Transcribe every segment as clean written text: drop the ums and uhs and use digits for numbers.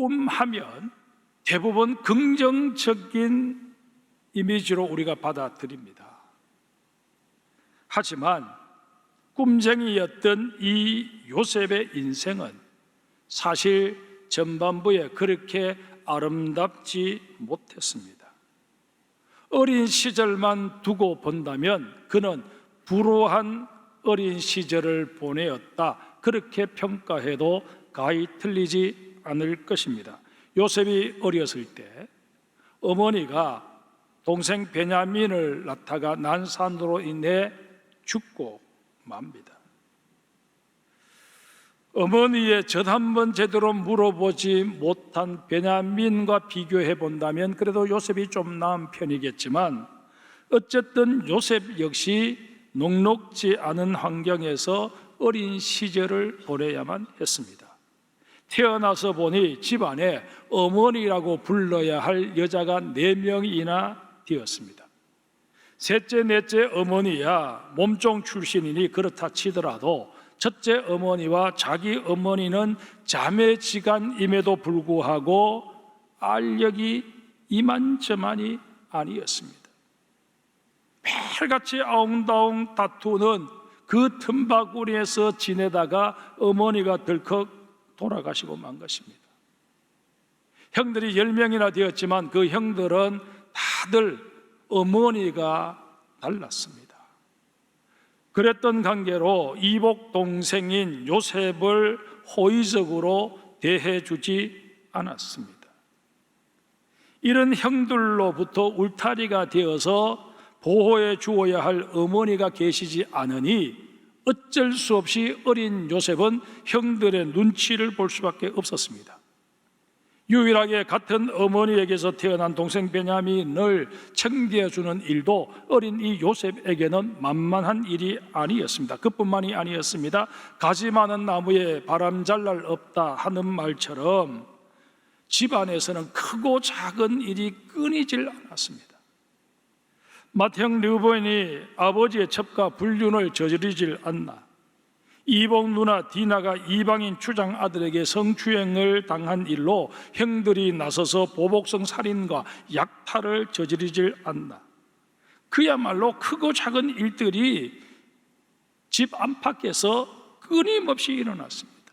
꿈하면 대부분 긍정적인 이미지로 우리가 받아들입니다. 하지만 꿈쟁이였던 이 요셉의 인생은 사실 전반부에 그렇게 아름답지 못했습니다. 어린 시절만 두고 본다면 그는 불우한 어린 시절을 보내었다, 그렇게 평가해도 가히 틀리지 않을 것입니다. 요셉이 어렸을 때 어머니가 동생 베냐민을 낳다가 난산으로 인해 죽고 맙니다. 어머니의 젖 한 번 제대로 물어보지 못한 베냐민과 비교해 본다면 그래도 요셉이 좀 나은 편이겠지만, 어쨌든 요셉 역시 녹록지 않은 환경에서 어린 시절을 보내야만 했습니다. 태어나서 보니 집안에 어머니라고 불러야 할 여자가 4명이나 되었습니다. 셋째, 넷째 어머니야 몸종 출신이니 그렇다 치더라도 첫째 어머니와 자기 어머니는 자매지간임에도 불구하고 알력이 이만저만이 아니었습니다. 매일같이 아웅다웅 다투는 그 틈바구니에서 지내다가 어머니가 덜컥 돌아가시고 만 것입니다. 형들이 10명이나 되었지만 그 형들은 다들 어머니가 달랐습니다. 그랬던 관계로 이복 동생인 요셉을 호의적으로 대해주지 않았습니다. 이런 형들로부터 울타리가 되어서 보호해 주어야 할 어머니가 계시지 않으니 어쩔 수 없이 어린 요셉은 형들의 눈치를 볼 수밖에 없었습니다. 유일하게 같은 어머니에게서 태어난 동생 베냐민을 챙겨주는 일도 어린 이 요셉에게는 만만한 일이 아니었습니다. 그뿐만이 아니었습니다. 가지 많은 나무에 바람 잘 날 없다 하는 말처럼 집안에서는 크고 작은 일이 끊이질 않았습니다. 맏형 르우벤이 아버지의 첩과 불륜을 저지르질 않나, 이복 누나 디나가 이방인 추장 아들에게 성추행을 당한 일로 형들이 나서서 보복성 살인과 약탈을 저지르질 않나, 그야말로 크고 작은 일들이 집 안팎에서 끊임없이 일어났습니다.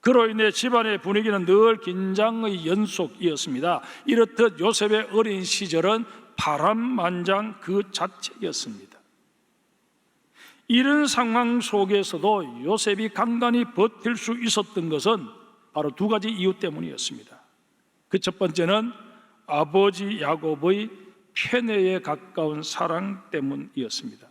그로 인해 집안의 분위기는 늘 긴장의 연속이었습니다. 이렇듯 요셉의 어린 시절은 파란만장 그 자체였습니다. 이런 상황 속에서도 요셉이 간간히 버틸 수 있었던 것은 바로 2가지 이유 때문이었습니다. 그 첫 번째는 아버지 야곱의 편애에 가까운 사랑 때문이었습니다.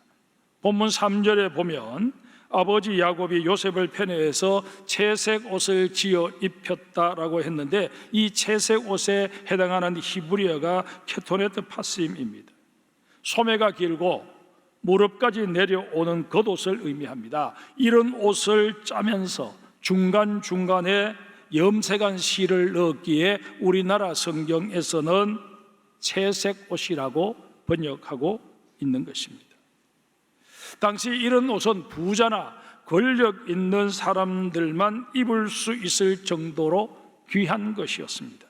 본문 3절에 보면 아버지 야곱이 요셉을 편애해서 채색 옷을 지어 입혔다라고 했는데, 이 채색 옷에 해당하는 히브리어가 케토네트 파심입니다. 소매가 길고 무릎까지 내려오는 겉옷을 의미합니다. 이런 옷을 짜면서 중간중간에 염색한 실을 넣었기에 우리나라 성경에서는 채색 옷이라고 번역하고 있는 것입니다. 당시 이런 옷은 부자나 권력 있는 사람들만 입을 수 있을 정도로 귀한 것이었습니다.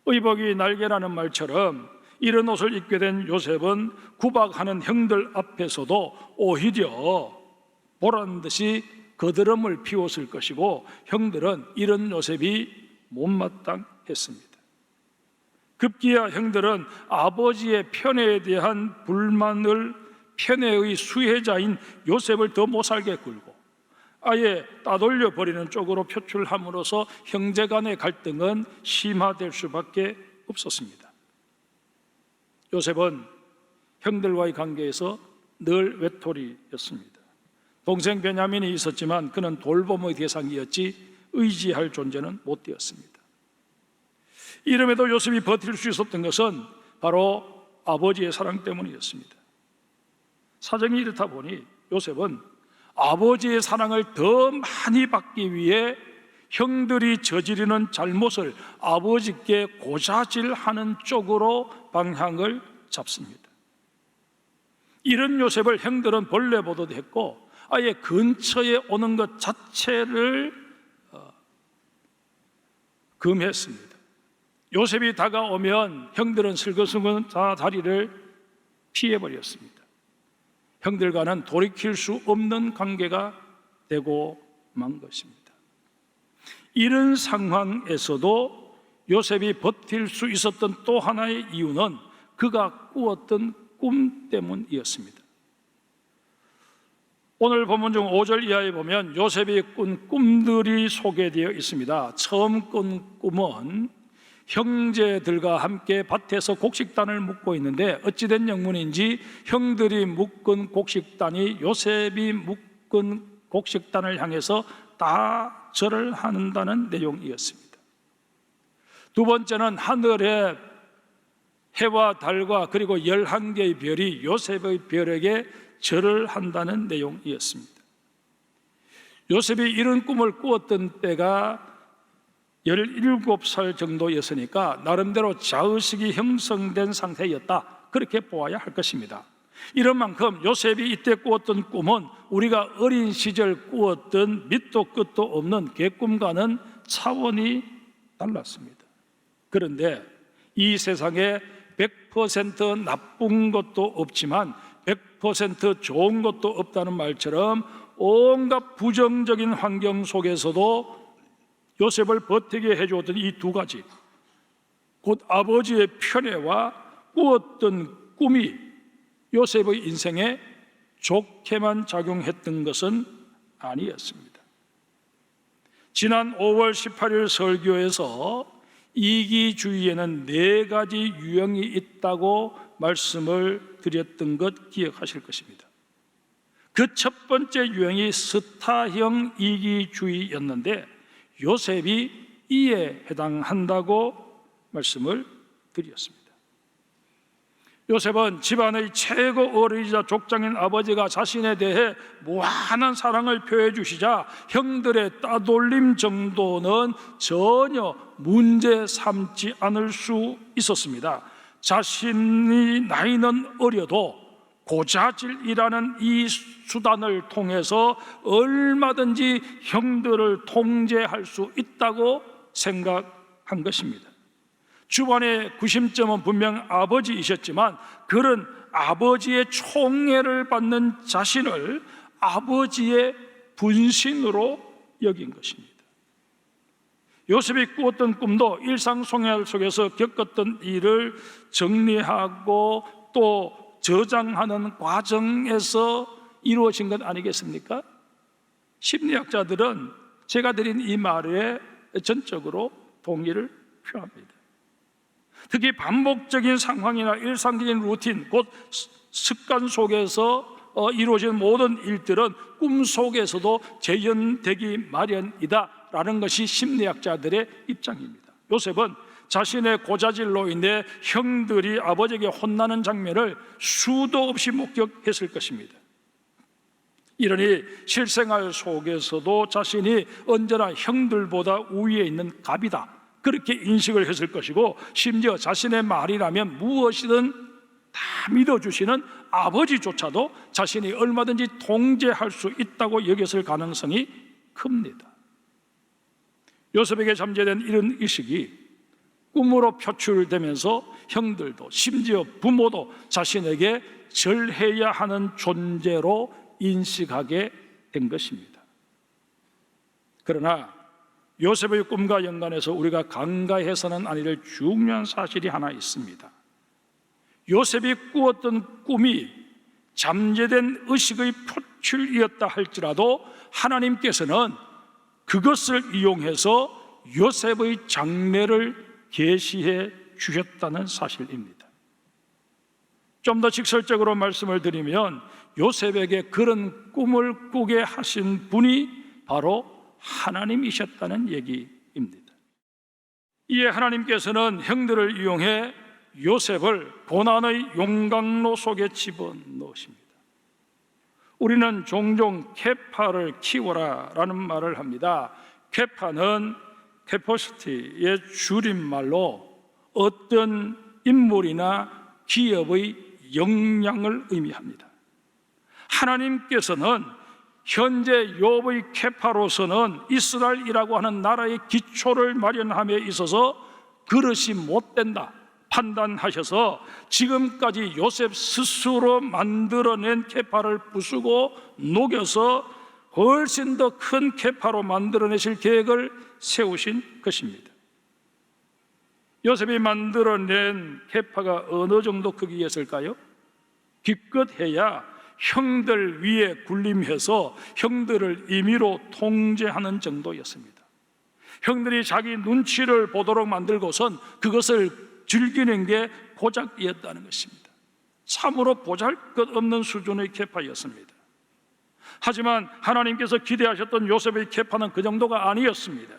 의복이 날개라는 말처럼 이런 옷을 입게 된 요셉은 구박하는 형들 앞에서도 오히려 보란 듯이 거드름을 피웠을 것이고, 형들은 이런 요셉이 못마땅했습니다. 급기야 형들은 아버지의 편애에 대한 불만을 편애의 수혜자인 요셉을 더 못살게 굴고 아예 따돌려 버리는 쪽으로 표출함으로써 형제 간의 갈등은 심화될 수밖에 없었습니다. 요셉은 형들과의 관계에서 늘 외톨이였습니다. 동생 베냐민이 있었지만 그는 돌봄의 대상이었지 의지할 존재는 못 되었습니다. 이름에도 요셉이 버틸 수 있었던 것은 바로 아버지의 사랑 때문이었습니다. 사정이 이렇다 보니 요셉은 아버지의 사랑을 더 많이 받기 위해 형들이 저지르는 잘못을 아버지께 고자질하는 쪽으로 방향을 잡습니다. 이런 요셉을 형들은 벌레 보듯 했고 아예 근처에 오는 것 자체를 금했습니다. 요셉이 다가오면 형들은 슬그슬그 다 다리를 피해버렸습니다. 형들과는 돌이킬 수 없는 관계가 되고 만 것입니다. 이런 상황에서도 요셉이 버틸 수 있었던 또 하나의 이유는 그가 꾸었던 꿈 때문이었습니다. 오늘 본문 중 5절 이하에 보면 요셉이 꾼 꿈들이 소개되어 있습니다. 처음 꾼 꿈은 형제들과 함께 밭에서 곡식단을 묶고 있는데 어찌된 영문인지 형들이 묶은 곡식단이 요셉이 묶은 곡식단을 향해서 다 절을 한다는 내용이었습니다. 두 번째는 하늘의 해와 달과 그리고 11개의 별이 요셉의 별에게 절을 한다는 내용이었습니다. 요셉이 이런 꿈을 꾸었던 때가 17살 정도였으니까 나름대로 자의식이 형성된 상태였다, 그렇게 보아야 할 것입니다. 이런 만큼 요셉이 이때 꾸었던 꿈은 우리가 어린 시절 꾸었던 밑도 끝도 없는 개꿈과는 차원이 달랐습니다. 그런데 이 세상에 100% 나쁜 것도 없지만 100% 좋은 것도 없다는 말처럼 온갖 부정적인 환경 속에서도 요셉을 버티게 해주었던 이 두 가지, 곧 아버지의 편애와 꾸었던 꿈이 요셉의 인생에 좋게만 작용했던 것은 아니었습니다. 지난 5월 18일 설교에서 이기주의에는 4가지 유형이 있다고 말씀을 드렸던 것 기억하실 것입니다. 그 첫 번째 유형이 스타형 이기주의였는데 요셉이 이에 해당한다고 말씀을 드렸습니다. 요셉은 집안의 최고 어리이자 족장인 아버지가 자신에 대해 무한한 사랑을 표해 주시자 형들의 따돌림 정도는 전혀 문제 삼지 않을 수 있었습니다. 자신이 나이는 어려도 고자질이라는 이 수단을 통해서 얼마든지 형들을 통제할 수 있다고 생각한 것입니다. 주관의 구심점은 분명 아버지이셨지만 그런 아버지의 총애를 받는 자신을 아버지의 분신으로 여긴 것입니다. 요셉이 꾸었던 꿈도 일상생활 속에서 겪었던 일을 정리하고 또 저장하는 과정에서 이루어진 것 아니겠습니까? 심리학자들은 제가 드린 이 말에 전적으로 동의를 표합니다. 특히 반복적인 상황이나 일상적인 루틴, 곧 습관 속에서 이루어진 모든 일들은 꿈 속에서도 재현되기 마련이다 라는 것이 심리학자들의 입장입니다. 요셉은 자신의 고자질로 인해 형들이 아버지에게 혼나는 장면을 수도 없이 목격했을 것입니다. 이러니 실생활 속에서도 자신이 언제나 형들보다 우위에 있는 갑이다, 그렇게 인식을 했을 것이고, 심지어 자신의 말이라면 무엇이든 다 믿어주시는 아버지조차도 자신이 얼마든지 통제할 수 있다고 여겼을 가능성이 큽니다. 요셉에게 잠재된 이런 의식이 꿈으로 표출되면서 형들도 심지어 부모도 자신에게 절해야 하는 존재로 인식하게 된 것입니다. 그러나 요셉의 꿈과 연관해서 우리가 간과해서는 안 될 중요한 사실이 하나 있습니다. 요셉이 꾸었던 꿈이 잠재된 의식의 표출이었다 할지라도 하나님께서는 그것을 이용해서 요셉의 장래를 계시해 주셨다는 사실입니다. 좀 더 직설적으로 말씀을 드리면 요셉에게 그런 꿈을 꾸게 하신 분이 바로 하나님이셨다는 얘기입니다. 이에 하나님께서는 형들을 이용해 요셉을 고난의 용광로 속에 집어넣으십니다. 우리는 종종 케파를 키워라 라는 말을 합니다. 케파는 캐퍼시티의 줄임말로 어떤 인물이나 기업의 역량을 의미합니다. 하나님께서는 현재 욥의 케파로서는 이스라엘이라고 하는 나라의 기초를 마련함에 있어서 그릇이 못된다 판단하셔서 지금까지 요셉 스스로 만들어낸 케파를 부수고 녹여서 훨씬 더 큰 케파로 만들어내실 계획을 세우신 것입니다. 요셉이 만들어낸 케파가 어느 정도 크기였을까요? 기껏해야 형들 위에 군림해서 형들을 임의로 통제하는 정도였습니다. 형들이 자기 눈치를 보도록 만들고선 그것을 즐기는 게 고작이었다는 것입니다. 참으로 보잘것없는 수준의 케파였습니다. 하지만 하나님께서 기대하셨던 요셉의 케파는 그 정도가 아니었습니다.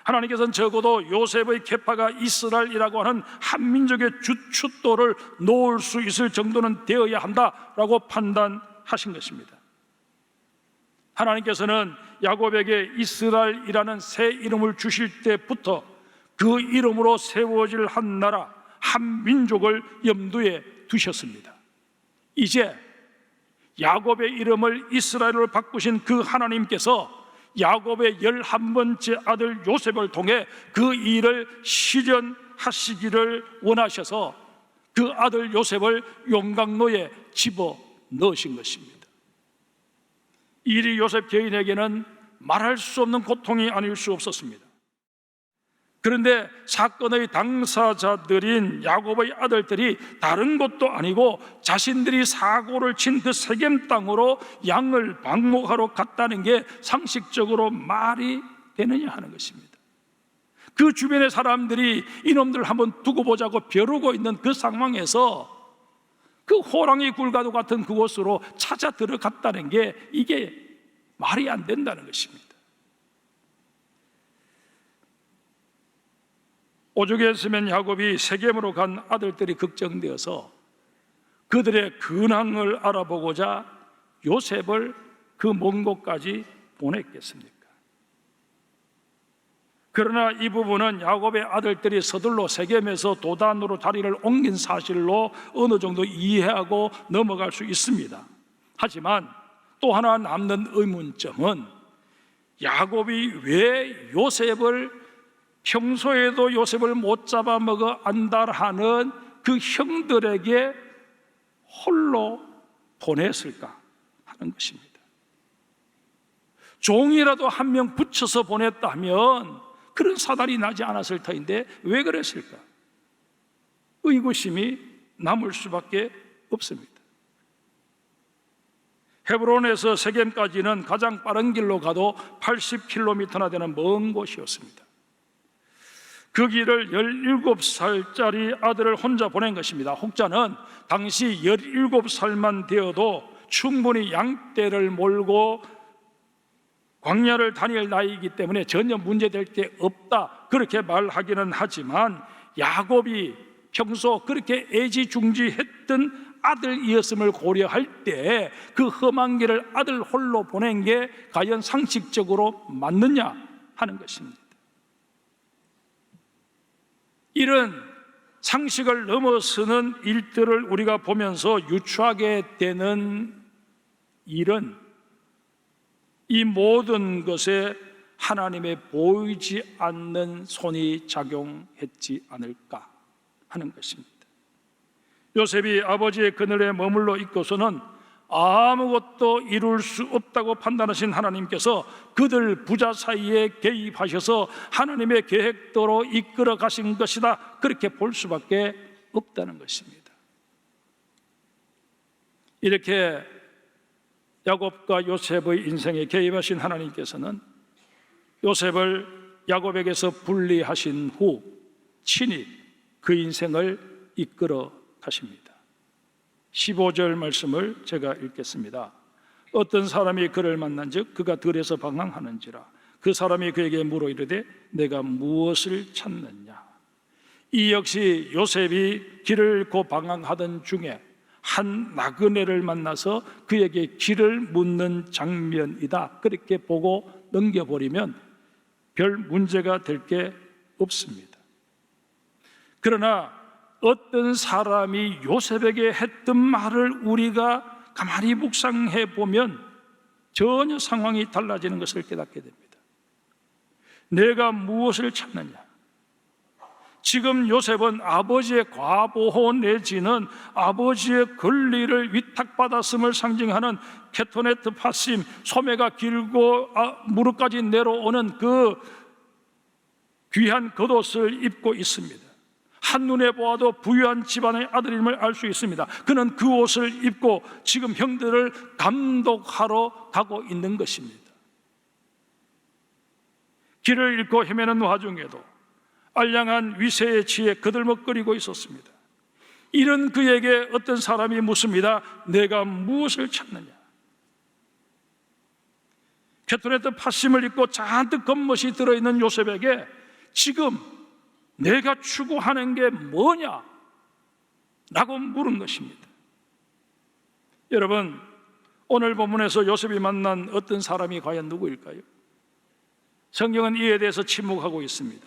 하나님께서는 적어도 요셉의 케파가 이스라엘이라고 하는 한민족의 주춧돌을 놓을 수 있을 정도는 되어야 한다라고 판단하신 것입니다. 하나님께서는 야곱에게 이스라엘이라는 새 이름을 주실 때부터 그 이름으로 세워질 한 나라, 한 민족을 염두에 두셨습니다. 이제 야곱의 이름을 이스라엘로 바꾸신 그 하나님께서 야곱의 11번째 아들 요셉을 통해 그 일을 실현하시기를 원하셔서 그 아들 요셉을 용광로에 집어넣으신 것입니다. 이 일이 요셉 개인에게는 말할 수 없는 고통이 아닐 수 없었습니다. 그런데 사건의 당사자들인 야곱의 아들들이 다른 것도 아니고 자신들이 사고를 친 그 세겜 땅으로 양을 방목하러 갔다는 게 상식적으로 말이 되느냐 하는 것입니다. 그 주변의 사람들이 이놈들 한번 두고 보자고 벼르고 있는 그 상황에서 그 호랑이 굴과도 같은 그곳으로 찾아 들어갔다는 게 이게 말이 안 된다는 것입니다. 오죽했으면 야곱이 세겜으로 간 아들들이 걱정되어서 그들의 근황을 알아보고자 요셉을 그 먼 곳까지 보냈겠습니까? 그러나 이 부분은 야곱의 아들들이 서둘러 세겜에서 도단으로 자리를 옮긴 사실로 어느 정도 이해하고 넘어갈 수 있습니다. 하지만 또 하나 남는 의문점은 야곱이 왜 요셉을 평소에도 요셉을 못 잡아먹어 안달하는 그 형들에게 홀로 보냈을까 하는 것입니다. 종이라도 한 명 붙여서 보냈다면 그런 사달이 나지 않았을 터인데 왜 그랬을까? 의구심이 남을 수밖에 없습니다. 헤브론에서 세겜까지는 가장 빠른 길로 가도 80km나 되는 먼 곳이었습니다. 그 길을 17살짜리 아들을 혼자 보낸 것입니다. 혹자는 당시 17살만 되어도 충분히 양떼를 몰고 광야를 다닐 나이이기 때문에 전혀 문제될 게 없다 그렇게 말하기는 하지만 야곱이 평소 그렇게 애지중지했던 아들이었음을 고려할 때 그 험한 길을 아들 홀로 보낸 게 과연 상식적으로 맞느냐 하는 것입니다. 이런 상식을 넘어서는 일들을 우리가 보면서 유추하게 되는 일은 이 모든 것에 하나님의 보이지 않는 손이 작용했지 않을까 하는 것입니다. 요셉이 아버지의 그늘에 머물러 있고서는 아무것도 이룰 수 없다고 판단하신 하나님께서 그들 부자 사이에 개입하셔서 하나님의 계획대로 이끌어 가신 것이다 그렇게 볼 수밖에 없다는 것입니다. 이렇게 야곱과 요셉의 인생에 개입하신 하나님께서는 요셉을 야곱에게서 분리하신 후 친히 그 인생을 이끌어 가십니다. 15절 말씀을 제가 읽겠습니다. 어떤 사람이 그를 만난즉 그가 들에서 방황하는지라 그 사람이 그에게 물어 이르되 내가 무엇을 찾느냐. 이 역시 요셉이 길을 곧 방황하던 중에 한 나그네를 만나서 그에게 길을 묻는 장면이다 그렇게 보고 넘겨버리면 별 문제가 될 게 없습니다. 그러나 어떤 사람이 요셉에게 했던 말을 우리가 가만히 묵상해 보면 전혀 상황이 달라지는 것을 깨닫게 됩니다. 내가 무엇을 찾느냐? 지금 요셉은 아버지의 과보호 내지는 아버지의 권리를 위탁받았음을 상징하는 케토네트 파심, 소매가 길고 무릎까지 내려오는 그 귀한 겉옷을 입고 있습니다. 한눈에 보아도 부유한 집안의 아들임을 알 수 있습니다. 그는 그 옷을 입고 지금 형들을 감독하러 가고 있는 것입니다. 길을 잃고 헤매는 와중에도 알량한 위세에 취해 거들먹거리고 있었습니다. 이런 그에게 어떤 사람이 묻습니다. 내가 무엇을 찾느냐? 케토네트 팥심을 입고 잔뜩 겉멋이 들어있는 요셉에게 지금 내가 추구하는 게 뭐냐? 라고 물은 것입니다. 여러분, 오늘 본문에서 요셉이 만난 어떤 사람이 과연 누구일까요? 성경은 이에 대해서 침묵하고 있습니다.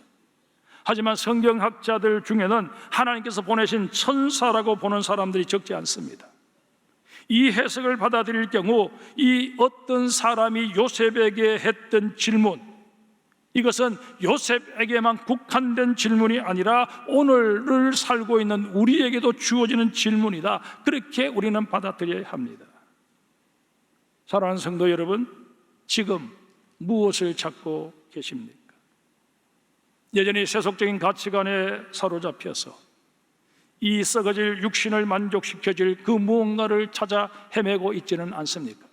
하지만 성경학자들 중에는 하나님께서 보내신 천사라고 보는 사람들이 적지 않습니다. 이 해석을 받아들일 경우 이 어떤 사람이 요셉에게 했던 질문, 이것은 요셉에게만 국한된 질문이 아니라 오늘을 살고 있는 우리에게도 주어지는 질문이다. 그렇게 우리는 받아들여야 합니다. 사랑하는 성도 여러분, 지금 무엇을 찾고 계십니까? 여전히 세속적인 가치관에 사로잡혀서 이 썩어질 육신을 만족시켜줄 그 무언가를 찾아 헤매고 있지는 않습니까?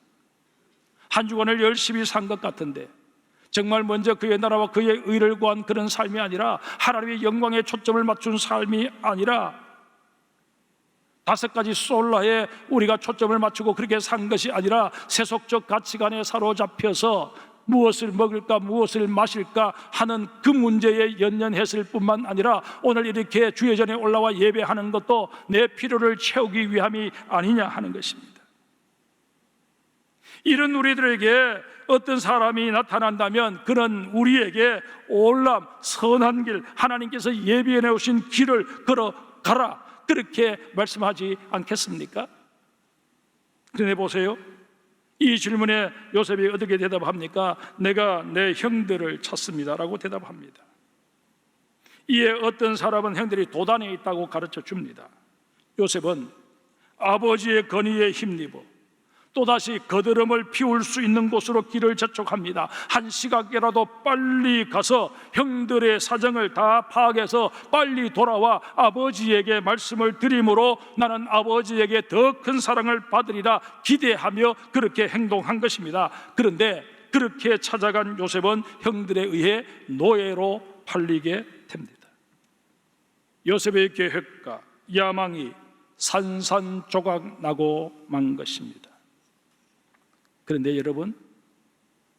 한 주간을 열심히 산 것 같은데 정말 먼저 그의 나라와 그의 의를 구한 그런 삶이 아니라, 하나님의 영광에 초점을 맞춘 삶이 아니라 5가지 솔라에 우리가 초점을 맞추고 그렇게 산 것이 아니라 세속적 가치관에 사로잡혀서 무엇을 먹을까 무엇을 마실까 하는 그 문제에 연연했을 뿐만 아니라 오늘 이렇게 주의 전에 올라와 예배하는 것도 내 필요를 채우기 위함이 아니냐 하는 것입니다. 이런 우리들에게 어떤 사람이 나타난다면 그는 우리에게 올람, 선한 길, 하나님께서 예비해 놓으신 길을 걸어가라, 그렇게 말씀하지 않겠습니까? 그런데 보세요, 이 질문에 요셉이 어떻게 대답합니까? 내가 내 형들을 찾습니다 라고 대답합니다. 이에 어떤 사람은 형들이 도단에 있다고 가르쳐 줍니다. 요셉은 아버지의 건의에 힘입어 또다시 거드름을 피울 수 있는 곳으로 길을 재촉합니다. 한 시각이라도 빨리 가서 형들의 사정을 다 파악해서 빨리 돌아와 아버지에게 말씀을 드림으로 나는 아버지에게 더 큰 사랑을 받으리라 기대하며 그렇게 행동한 것입니다. 그런데 그렇게 찾아간 요셉은 형들에 의해 노예로 팔리게 됩니다. 요셉의 계획과 야망이 산산조각 나고 만 것입니다. 그런데 여러분,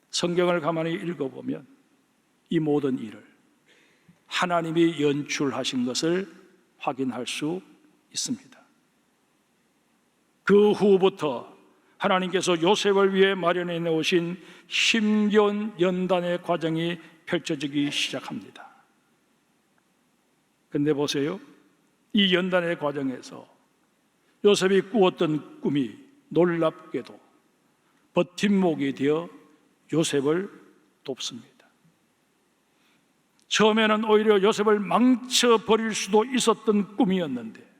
성경을 가만히 읽어보면 이 모든 일을 하나님이 연출하신 것을 확인할 수 있습니다. 그 후부터 하나님께서 요셉을 위해 마련해 놓으신 힘겨운 연단의 과정이 펼쳐지기 시작합니다. 그런데 보세요, 이 연단의 과정에서 요셉이 꾸었던 꿈이 놀랍게도 버팀목이 되어 요셉을 돕습니다. 처음에는 오히려 요셉을 망쳐버릴 수도 있었던 꿈이었는데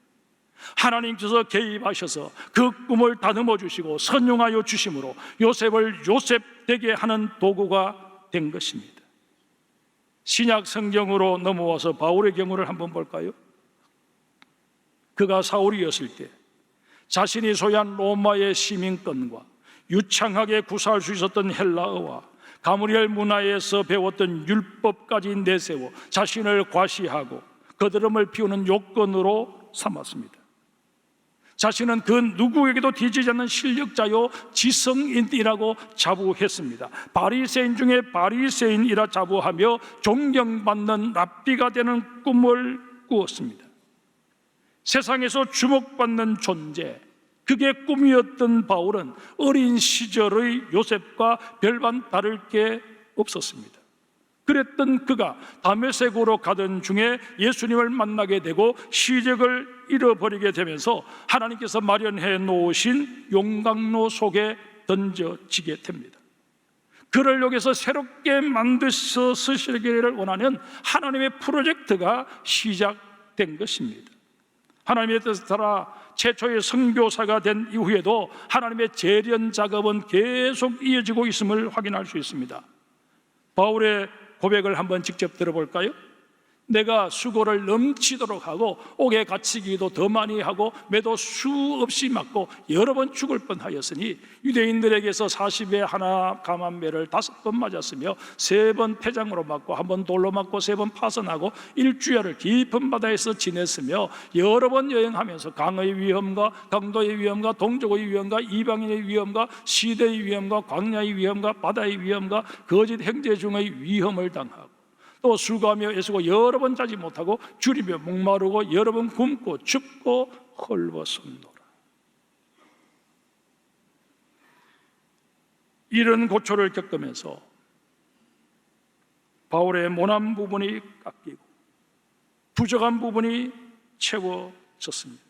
하나님께서 개입하셔서 그 꿈을 다듬어 주시고 선용하여 주심으로 요셉을 요셉되게 하는 도구가 된 것입니다. 신약 성경으로 넘어와서 바울의 경우를 한번 볼까요? 그가 사울이었을 때 자신이 소유한 로마의 시민권과 유창하게 구사할 수 있었던 헬라어와 가므리엘 문화에서 배웠던 율법까지 내세워 자신을 과시하고 거드름을 피우는 요건으로 삼았습니다. 자신은 그 누구에게도 뒤지지 않는 실력자요 지성인이라고 자부했습니다. 바리새인 중에 바리새인이라 자부하며 존경받는 랍비가 되는 꿈을 꾸었습니다. 세상에서 주목받는 존재, 그게 꿈이었던 바울은 어린 시절의 요셉과 별반 다를 게 없었습니다. 그랬던 그가 다메섹으로 가던 중에 예수님을 만나게 되고 시력을 잃어버리게 되면서 하나님께서 마련해 놓으신 용광로 속에 던져지게 됩니다. 그를 여기서 새롭게 만드셔 쓰시기를 원하는 하나님의 프로젝트가 시작된 것입니다. 하나님의 뜻을 따라 최초의 선교사가 된 이후에도 하나님의 재련 작업은 계속 이어지고 있음을 확인할 수 있습니다. 바울의 고백을 한번 직접 들어볼까요? 내가 수고를 넘치도록 하고 옥에 갇히기도 더 많이 하고 매도 수없이 맞고 여러 번 죽을 뻔하였으니 유대인들에게서 40에 하나 감한 매를 5번 맞았으며 3번 태장으로 맞고 1번 돌로 맞고 3번 파선하고 일주일을 깊은 바다에서 지냈으며 여러 번 여행하면서 강의 위험과 강도의 위험과 동족의 위험과 이방인의 위험과 시대의 위험과 광야의 위험과 바다의 위험과 거짓 형제 중의 위험을 당하고 또 술과하며 애쓰고 여러 번 자지 못하고 줄이며 목마르고 여러 번 굶고 춥고 헐벗었노라. 이런 고초를 겪으면서 바울의 모난 부분이 깎이고 부족한 부분이 채워졌습니다.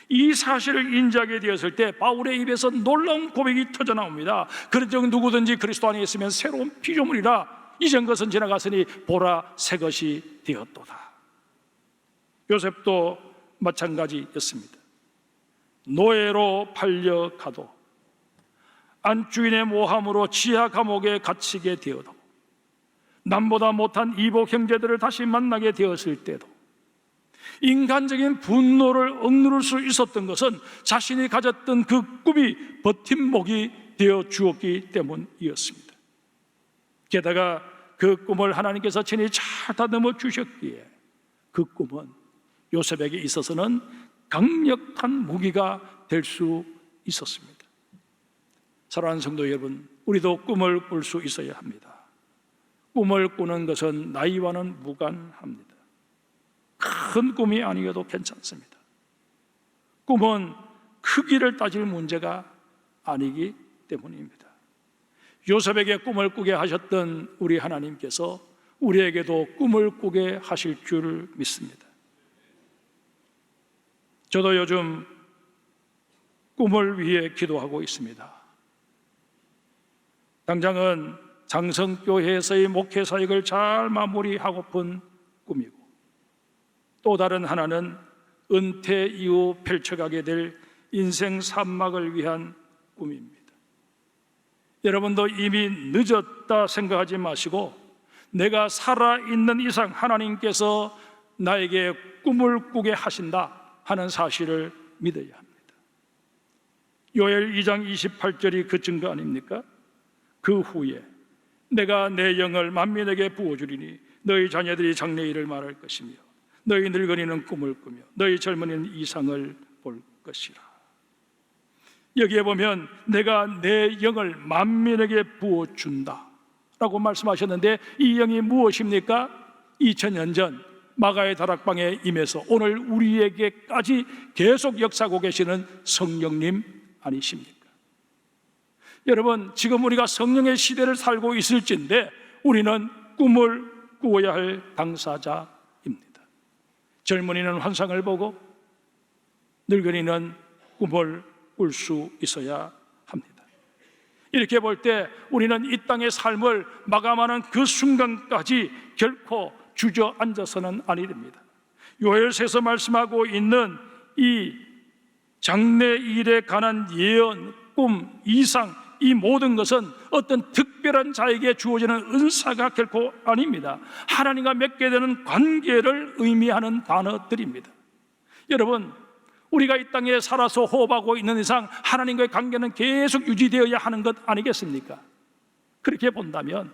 이 사실을 인지하게 되었을 때 바울의 입에서 놀라운 고백이 터져나옵니다. 그런즉 누구든지 그리스도 안에 있으면 새로운 피조물이라 이전 것은 지나갔으니 보라 새 것이 되었도다. 요셉도 마찬가지였습니다. 노예로 팔려가도 안주인의 모함으로 지하 감옥에 갇히게 되어도 남보다 못한 이복 형제들을 다시 만나게 되었을 때도 인간적인 분노를 억누를 수 있었던 것은 자신이 가졌던 그 꿈이 버팀목이 되어 주었기 때문이었습니다. 게다가 그 꿈을 하나님께서 친히 잘 다듬어 주셨기에 그 꿈은 요셉에게 있어서는 강력한 무기가 될 수 있었습니다. 사랑하는 성도 여러분, 우리도 꿈을 꿀 수 있어야 합니다. 꿈을 꾸는 것은 나이와는 무관합니다. 큰 꿈이 아니어도 괜찮습니다. 꿈은 크기를 따질 문제가 아니기 때문입니다. 요셉에게 꿈을 꾸게 하셨던 우리 하나님께서 우리에게도 꿈을 꾸게 하실 줄 믿습니다. 저도 요즘 꿈을 위해 기도하고 있습니다. 당장은 장성교회에서의 목회 사역을 잘 마무리하고픈 꿈이고, 또 다른 하나는 은퇴 이후 펼쳐가게 될 인생 산막을 위한 꿈입니다. 여러분도 이미 늦었다 생각하지 마시고 내가 살아있는 이상 하나님께서 나에게 꿈을 꾸게 하신다 하는 사실을 믿어야 합니다. 요엘 2장 28절이 그 증거 아닙니까? 그 후에 내가 내 영을 만민에게 부어주리니 너희 자녀들이 장래일을 말할 것이며 너희 늙은이는 꿈을 꾸며 너희 젊은이는 이상을 볼 것이라. 여기에 보면 내가 내 영을 만민에게 부어준다 라고 말씀하셨는데 이 영이 무엇입니까? 2000년 전 마가의 다락방에 임해서 오늘 우리에게까지 계속 역사하고 계시는 성령님 아니십니까? 여러분, 지금 우리가 성령의 시대를 살고 있을진데 우리는 꿈을 꾸어야 할 당사자입니다. 젊은이는 환상을 보고 늙은이는 꿈을 꿀 수 있어야 합니다. 이렇게 볼 때 우리는 이 땅의 삶을 마감하는 그 순간까지 결코 주저앉아서는 아니 됩니다. 요엘서에서 말씀하고 있는 이 장래일에 관한 예언, 꿈, 이상, 이 모든 것은 어떤 특별한 자에게 주어지는 은사가 결코 아닙니다. 하나님과 맺게 되는 관계를 의미하는 단어들입니다. 여러분, 우리가 이 땅에 살아서 호흡하고 있는 이상 하나님과의 관계는 계속 유지되어야 하는 것 아니겠습니까? 그렇게 본다면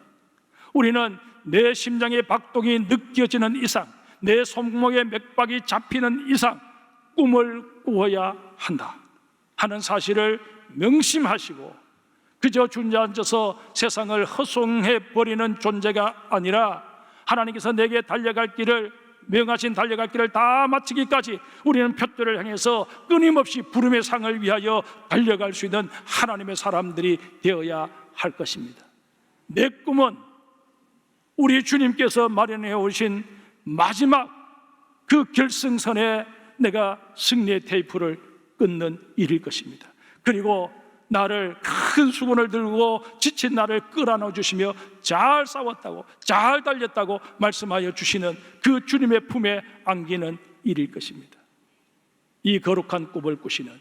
우리는 내 심장의 박동이 느껴지는 이상, 내 손목의 맥박이 잡히는 이상 꿈을 꾸어야 한다 하는 사실을 명심하시고 그저 주저앉아서 세상을 허송해버리는 존재가 아니라 하나님께서 내게 달려갈 길을 명하신 달려갈 길을 다 마치기까지 우리는 푯대를 향해서 끊임없이 부름의 상을 위하여 달려갈 수 있는 하나님의 사람들이 되어야 할 것입니다. 내 꿈은 우리 주님께서 마련해 오신 마지막 그 결승선에 내가 승리의 테이프를 끊는 일일 것입니다. 그리고 나를 큰 수건을 들고 지친 나를 끌어안아 주시며 잘 싸웠다고, 잘 달렸다고 말씀하여 주시는 그 주님의 품에 안기는 일일 것입니다. 이 거룩한 꿈을 꾸시는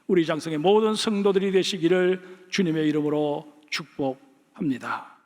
우리 장성의 모든 성도들이 되시기를 주님의 이름으로 축복합니다.